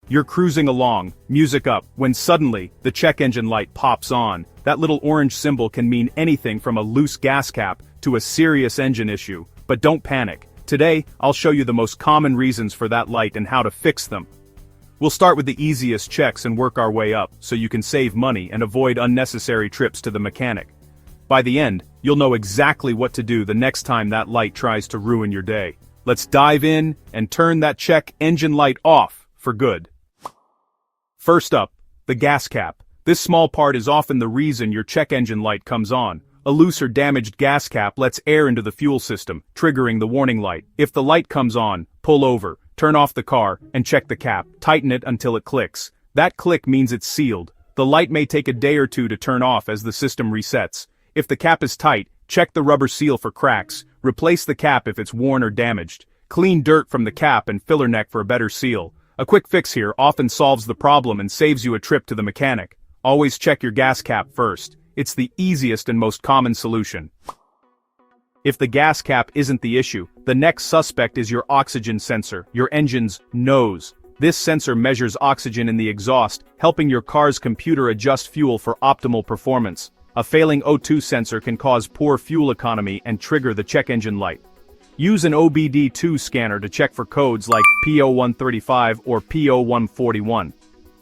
You're cruising along, music up, when suddenly, the check engine light pops on. That little orange symbol can mean anything from a loose gas cap to a serious engine issue. But don't panic. Today, I'll show you the most common reasons for that light and how to fix them. We'll start with the easiest checks and work our way up, so you can save money and avoid unnecessary trips to the mechanic. By the end, you'll know exactly what to do the next time that light tries to ruin your day. Let's dive in and turn that check engine light off for good. First up, the gas cap. This small part is often the reason your check engine light comes on. A loose or damaged gas cap lets air into the fuel system, triggering the warning light. If the light comes on, pull over, turn off the car, and check the cap. Tighten it until it clicks. That click means it's sealed. The light may take a day or two to turn off as the system resets. If the cap is tight, check the rubber seal for cracks. Replace the cap if it's worn or damaged. Clean dirt from the cap and filler neck for a better seal. A quick fix here often solves the problem and saves you a trip to the mechanic. Always check your gas cap first. It's the easiest and most common solution. If the gas cap isn't the issue, the next suspect is your oxygen sensor, your engine's nose. This sensor measures oxygen in the exhaust, helping your car's computer adjust fuel for optimal performance. A failing O2 sensor can cause poor fuel economy and trigger the check engine light. Use an OBD-II scanner to check for codes like P0135 or P0141.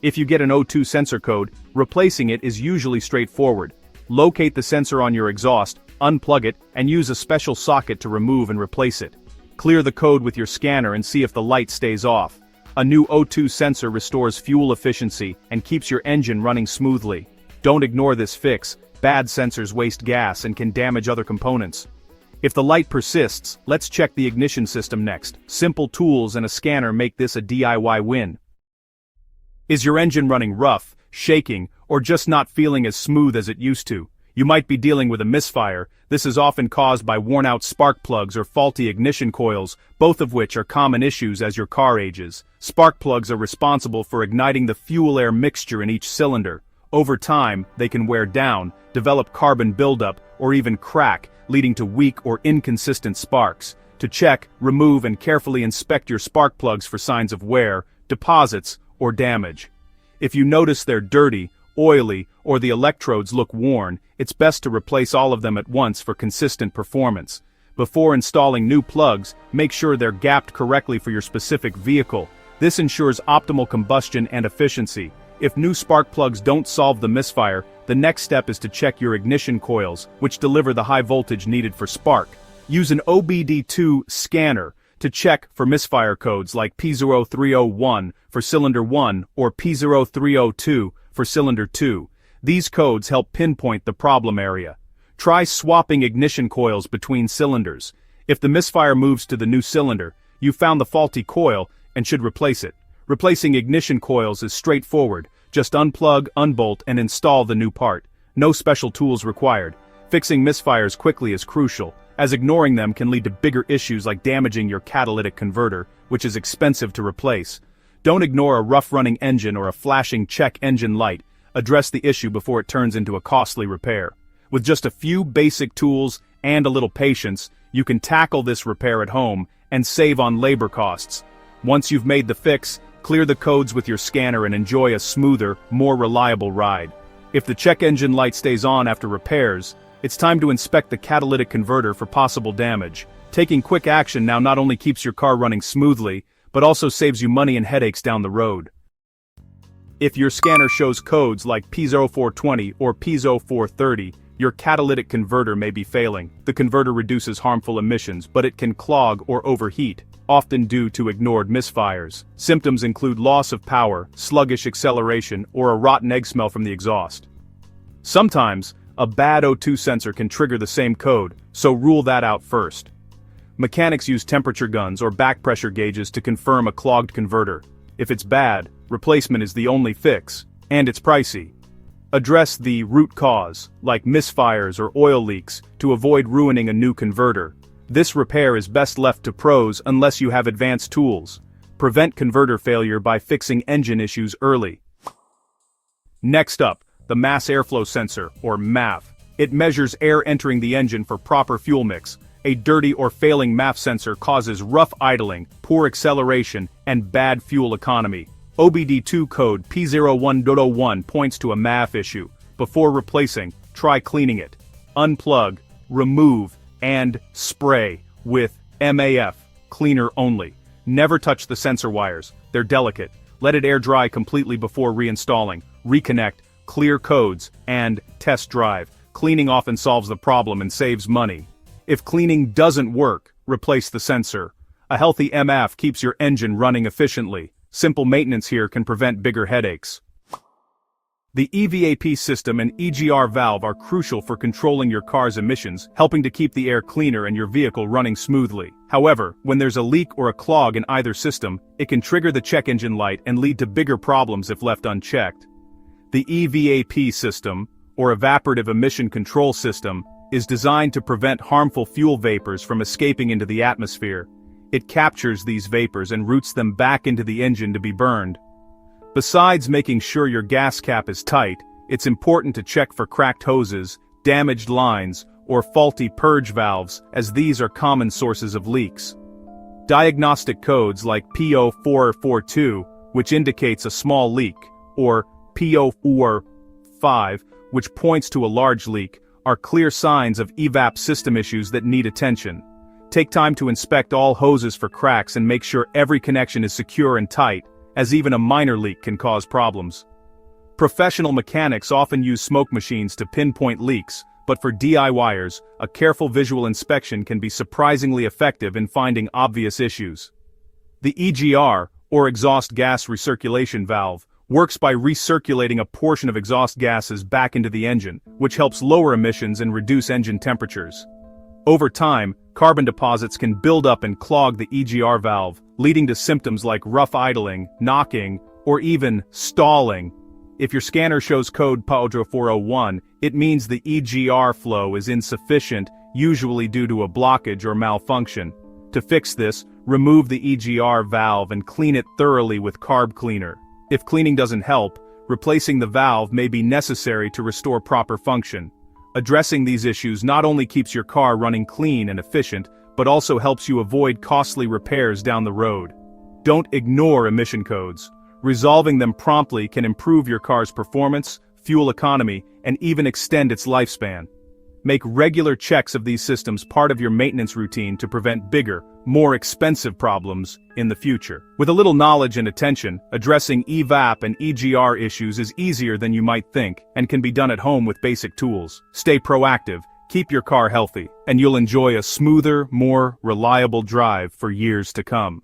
If you get an O2 sensor code, replacing it is usually straightforward. Locate the sensor on your exhaust, unplug it, and use a special socket to remove and replace it. Clear the code with your scanner and see if the light stays off. A new O2 sensor restores fuel efficiency and keeps your engine running smoothly. Don't ignore this fix. Bad sensors waste gas and can damage other components. If the light persists, let's check the ignition system next. Simple tools and a scanner make this a DIY win. Is your engine running rough, shaking, or just not feeling as smooth as it used to? You might be dealing with a misfire. This is often caused by worn-out spark plugs or faulty ignition coils, both of which are common issues as your car ages. Spark plugs are responsible for igniting the fuel-air mixture in each cylinder. Over time, they can wear down, develop carbon buildup, or even crack, leading to weak or inconsistent sparks. To check, remove and carefully inspect your spark plugs for signs of wear, deposits, or damage. If you notice they're dirty, oily, or the electrodes look worn, it's best to replace all of them at once for consistent performance. Before installing new plugs, make sure they're gapped correctly for your specific vehicle. This ensures optimal combustion and efficiency. If new spark plugs don't solve the misfire, the next step is to check your ignition coils, which deliver the high voltage needed for spark. Use an OBD-II scanner to check for misfire codes like P0301 for cylinder 1 or P0302 for cylinder 2. These codes help pinpoint the problem area. Try swapping ignition coils between cylinders. If the misfire moves to the new cylinder, you found the faulty coil and should replace it. Replacing ignition coils is straightforward. Just unplug, unbolt, and install the new part. No special tools required. Fixing misfires quickly is crucial, as ignoring them can lead to bigger issues like damaging your catalytic converter, which is expensive to replace. Don't ignore a rough-running engine or a flashing check engine light. Address the issue before it turns into a costly repair. With just a few basic tools and a little patience, you can tackle this repair at home and save on labor costs. Once you've made the fix, clear the codes with your scanner and enjoy a smoother, more reliable ride. If the check engine light stays on after repairs, it's time to inspect the catalytic converter for possible damage. Taking quick action now not only keeps your car running smoothly, but also saves you money and headaches down the road. If your scanner shows codes like P0420 or P0430, your catalytic converter may be failing. The converter reduces harmful emissions, but it can clog or overheat, often due to ignored misfires. Symptoms include loss of power, sluggish acceleration, or a rotten egg smell from the exhaust. Sometimes, a bad O2 sensor can trigger the same code, so rule that out first. Mechanics use temperature guns or back pressure gauges to confirm a clogged converter. If it's bad, replacement is the only fix, and it's pricey. Address the root cause, like misfires or oil leaks, to avoid ruining a new converter. This repair is best left to pros unless you have advanced tools. Prevent converter failure by fixing engine issues early. Next up, the mass airflow sensor, or MAF. It measures air entering the engine for proper fuel mix. A dirty or failing MAF sensor causes rough idling, poor acceleration, and bad fuel economy. OBD-II code P01.01 points to a MAF issue. Before replacing, try cleaning it. Unplug, remove, and spray with MAF, cleaner only. Never touch the sensor wires, they're delicate. Let it air dry completely before reinstalling. Reconnect, clear codes, and test drive. Cleaning often solves the problem and saves money. If cleaning doesn't work, replace the sensor. A healthy MAF keeps your engine running efficiently. Simple maintenance here can prevent bigger headaches. The EVAP system and EGR valve are crucial for controlling your car's emissions, helping to keep the air cleaner and your vehicle running smoothly. However, when there's a leak or a clog in either system, it can trigger the check engine light and lead to bigger problems if left unchecked. The EVAP system, or Evaporative Emission Control System, is designed to prevent harmful fuel vapors from escaping into the atmosphere. It captures these vapors and routes them back into the engine to be burned. Besides making sure your gas cap is tight, it's important to check for cracked hoses, damaged lines, or faulty purge valves, as these are common sources of leaks. Diagnostic codes like P0442, which indicates a small leak, or P0445, which points to a large leak, are clear signs of EVAP system issues that need attention. Take time to inspect all hoses for cracks and make sure every connection is secure and tight, as even a minor leak can cause problems. Professional mechanics often use smoke machines to pinpoint leaks, but for DIYers, a careful visual inspection can be surprisingly effective in finding obvious issues. The EGR, or exhaust gas recirculation valve, works by recirculating a portion of exhaust gases back into the engine, which helps lower emissions and reduce engine temperatures. Over time, carbon deposits can build up and clog the EGR valve, leading to symptoms like rough idling, knocking, or even stalling. If your scanner shows code P0401, it means the EGR flow is insufficient, usually due to a blockage or malfunction. To fix this, remove the EGR valve and clean it thoroughly with carb cleaner. If cleaning doesn't help, replacing the valve may be necessary to restore proper function. Addressing these issues not only keeps your car running clean and efficient, but also helps you avoid costly repairs down the road. Don't ignore emission codes. Resolving them promptly can improve your car's performance, fuel economy, and even extend its lifespan. Make regular checks of these systems part of your maintenance routine to prevent bigger, more expensive problems in the future. With a little knowledge and attention, addressing EVAP and EGR issues is easier than you might think and can be done at home with basic tools. Stay proactive, keep your car healthy, and you'll enjoy a smoother, more reliable drive for years to come.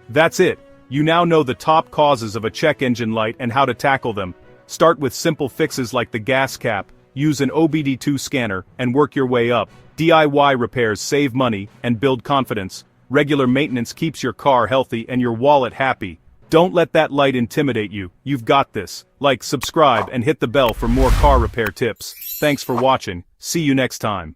That's it. You now know the top causes of a check engine light and how to tackle them. Start with simple fixes like the gas cap, use an OBD-II scanner, and work your way up. DIY repairs save money and build confidence. Regular maintenance keeps your car healthy and your wallet happy. Don't let that light intimidate you. You've got this. Like, subscribe, and hit the bell for more car repair tips. Thanks for watching. See you next time.